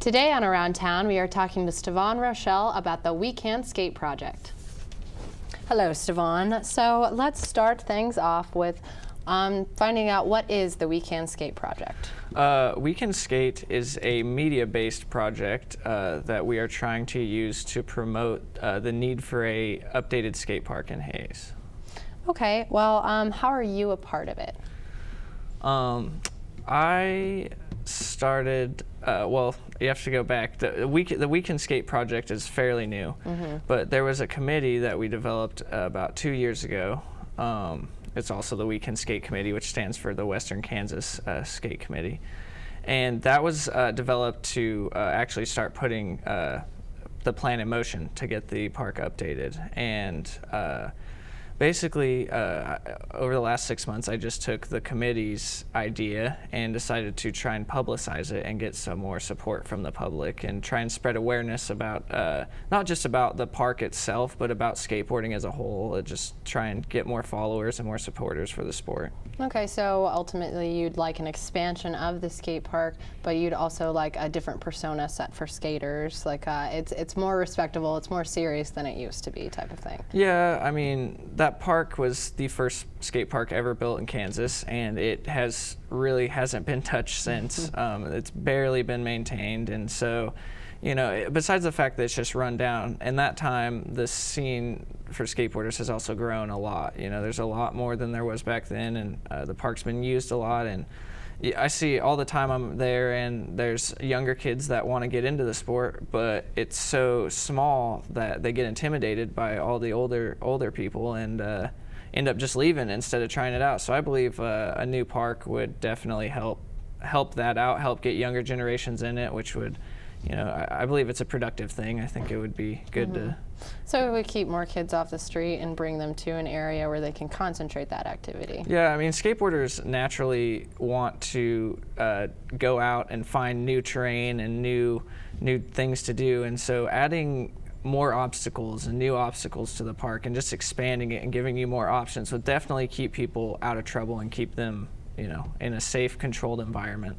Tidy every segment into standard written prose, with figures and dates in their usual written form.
Today on Around Town, we are talking to Steavon Rochelle about the WeKanSkate project. Hello, Steavon. So let's start things off with finding out what is the WeKanSkate project. WeKanSkate is a media-based project that we are trying to use to promote the need for a updated skate park in Hayes. Okay, well, how are you a part of it? I started, well, you have to go back. The WeKanSkate project is fairly new, but there was a committee that we developed about 2 years ago. It's also the WeKanSkate Committee, which stands for the Western Kansas Skate Committee. And that was developed to actually start putting the plan in motion to get the park updated. And basically, over the last 6 months, I just took the committee's idea and decided to try and publicize it and get some more support from the public and try and spread awareness about, not just about the park itself, but about skateboarding as a whole, and just try and get more followers and more supporters for the sport. Okay, so ultimately you'd like an expansion of the skate park, but you'd also like a different persona set for skaters. Like it's more respectable, it's more serious than it used to be, type of thing. Yeah, I mean, that park was the first skate park ever built in Kansas, and it really hasn't been touched since. It's barely been maintained, and so, you know, besides the fact that it's just run down, in that time, the scene for skateboarders has also grown a lot. You know, there's a lot more than there was back then, and the park's been used a lot, and I see all the time I'm there, and there's younger kids that want to get into the sport, but it's so small that they get intimidated by all the older people and end up just leaving instead of trying it out. So I believe a new park would definitely help that out, help get younger generations in it, which would, you know, I believe it's a productive thing. I think it would be good to. So it would keep more kids off the street and bring them to an area where they can concentrate that activity. Yeah, I mean, skateboarders naturally want to go out and find new terrain and new things to do, and so adding more obstacles and new obstacles to the park and just expanding it and giving you more options would definitely keep people out of trouble and keep them, you know, in a safe, controlled environment.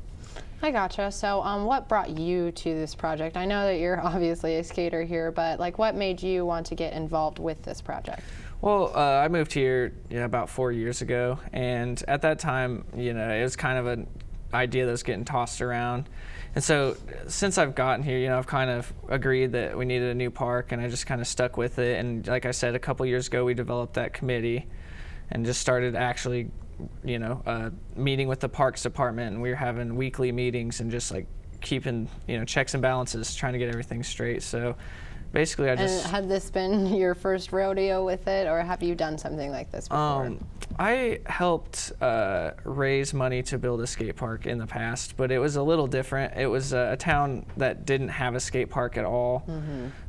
I gotcha. So what brought you to this project? I know that you're obviously a skater here, but like what made you want to get involved with this project? Well, I moved here about 4 years ago, and at that time, you know, it was kind of an idea that was getting tossed around. And so since I've gotten here, you know, I've kind of agreed that we needed a new park, and I just kind of stuck with it. And like I said, a couple years ago, we developed that committee and just started actually, you know, meeting with the parks department, and we were having weekly meetings and just like keeping, you know, checks and balances, trying to get everything straight. So basically I just... And had this been your first rodeo with it, or have you done something like this before? I helped raise money to build a skate park in the past, but it was a little different. It was a town that didn't have a skate park at all.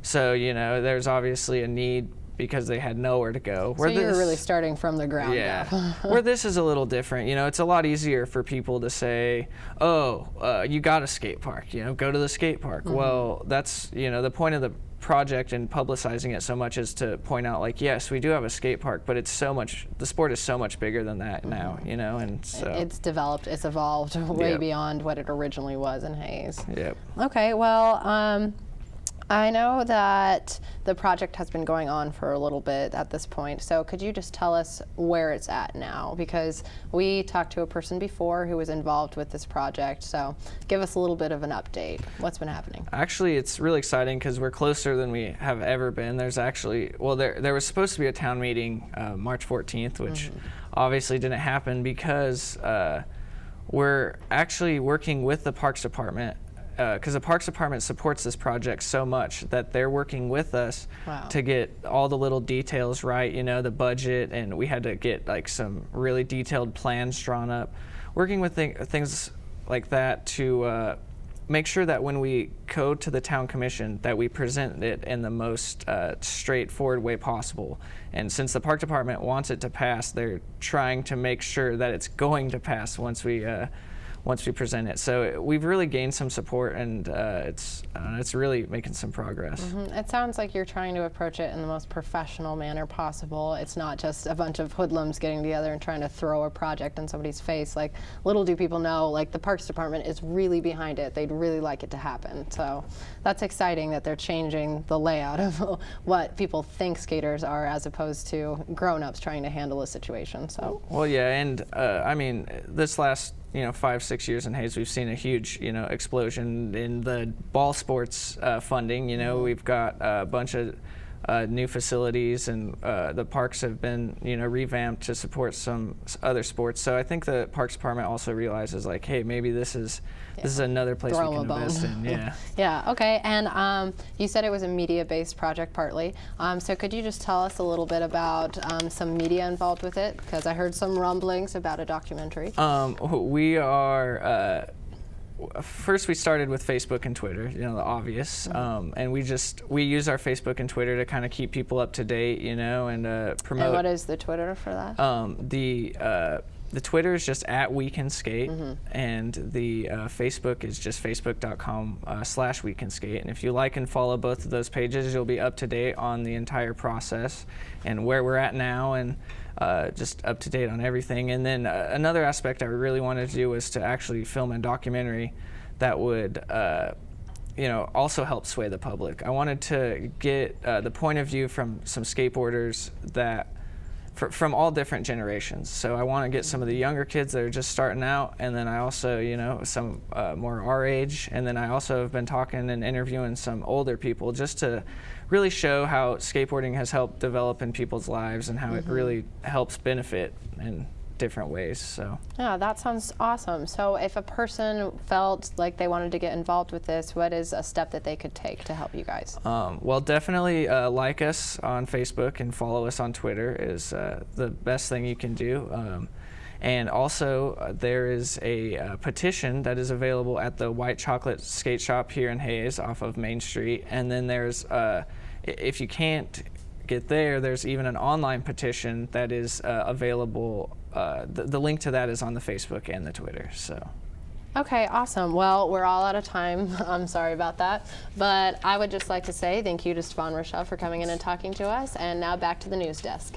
So, you know, there's obviously a need because they had nowhere to go. So you were really starting from the ground up. Where this is a little different, you know, it's a lot easier for people to say, oh, you got a skate park, you know, go to the skate park. Well, that's, you know, the point of the project and publicizing it so much is to point out, like, yes, we do have a skate park, but it's so much, the sport is so much bigger than that now, you know, and so. It's developed, it's evolved way beyond what it originally was in Hayes. Yep. Okay, well, I know that the project has been going on for a little bit at this point, so could you just tell us where it's at now? Because we talked to a person before who was involved with this project, so give us a little bit of an update. What's been happening? Actually, it's really exciting because we're closer than we have ever been. There's actually, well, there was supposed to be a town meeting March 14th, which obviously didn't happen because we're actually working with the Parks Department, because the Parks Department supports this project so much that they're working with us to get all the little details right, you know, the budget, and we had to get like some really detailed plans drawn up. Working with things like that to make sure that when we go to the town commission that we present it in the most straightforward way possible. And since the Park Department wants it to pass, they're trying to make sure that it's going to pass once we once we present it. So we've really gained some support, and it's really making some progress. It sounds like you're trying to approach it in the most professional manner possible. It's not just a bunch of hoodlums getting together and trying to throw a project in somebody's face. Like, little do people know, like, the Parks Department is really behind it. They'd really like it to happen. So that's exciting that they're changing the layout of what people think skaters are, as opposed to grown-ups trying to handle a situation. So. Well, yeah, and I mean, this last 5-6 years in Hayes, we've seen a huge explosion in the ball sports funding. We've got a bunch of new facilities, and the parks have been revamped to support some other sports. So I think the Parks Department also realizes, like, hey, maybe this is another place we can invest in. Yeah. Yeah. Okay. And you said it was a media-based project partly. So could you just tell us a little bit about some media involved with it? Because I heard some rumblings about a documentary. We are. First, we started with Facebook and Twitter, the obvious, and we use our Facebook and Twitter to kind of keep people up to date, and promote. And what is the Twitter for that? The Twitter is just at WeKanSkate, and the Facebook is just facebook.com/WeKanSkate. And if you like and follow both of those pages, you'll be up to date on the entire process and where we're at now, and just up to date on everything. And then another aspect I really wanted to do was to actually film a documentary that would also help sway the public. I wanted to get the point of view from some skateboarders that from all different generations. So I want to get some of the younger kids that are just starting out, and then I also, some more our age, and then I also have been talking and interviewing some older people just to really show how skateboarding has helped develop in people's lives and how it really helps benefit in different ways. So yeah, that sounds awesome. So if a person felt like they wanted to get involved with this, what is a step that they could take to help you guys? Well, definitely like us on Facebook and follow us on Twitter is the best thing you can do. And also, there is a petition that is available at the White Chocolate Skate Shop here in Hayes off of Main Street. And then there's, if you can't get there, there's even an online petition that is available. The link to that is on the Facebook and the Twitter. So. Okay, awesome. Well, we're all out of time. I'm sorry about that. But I would just like to say thank you to Steavon Rochelle for coming in and talking to us. And now back to the news desk.